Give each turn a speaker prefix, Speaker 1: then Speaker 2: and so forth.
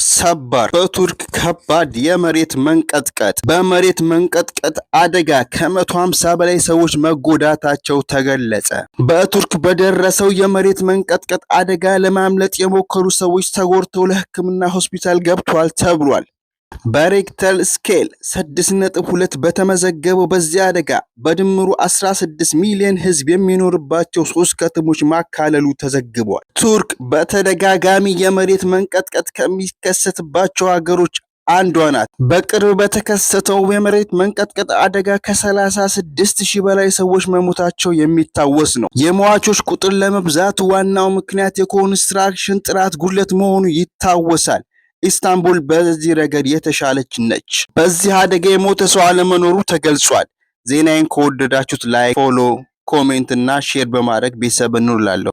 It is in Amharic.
Speaker 1: ሰበር በቱርክ ከባድ የመሬት መንቀጥቀጥ። በመሬት መንቀጥቀጥ አደጋ ከ150 በላይ ሰዎች መጎዳታቸው ተገለጸ። በቱርክ በደረሰው የመሬት መንቀጥቀጥ አደጋ ለማምለጥ የሞከሩ ሰዎች ተጎድተው ለሕክምና ሆስፒታል ገብቷል ተብሏል። በሬክተር ስኬል 6.2 በተመዘገበው በዚህ አደጋ በድምሩ 16 ሚሊዮን ሕዝብ የሚኖርባቸው 3 ከተሞች ማካለሉ ተዘግቧል። ቱርክ በተደጋጋሚ የመሬት መንቀጥቀጥ ከሚከሰትባቸው ሀገሮች አንዷ ናት። በቅርብ በተከሰተው የመሬት መንቀጥቀጥ አደጋ ከ36,000 በላይ ሰዎች መሞታቸው የሚታወስ ነው። የሟቾች ቁጥር ለመብዛቱ ዋናው ምክንያት የኮንስትራክሽን ጥራት ጉድለት መሆኑ ይታወሳል። ኢስታንቡል በዚህ ረገድ የተሻለች ነች። በዚህ አደጋ የሞተ ሰው አለመኖሩ ተገልጿል። ዜናዬን ከወደዳችሁት ላይክ፣ ፎሎ፣ ኮሜንት እና ሼር በማድረግ ቤተሰብ እንውላለሁ።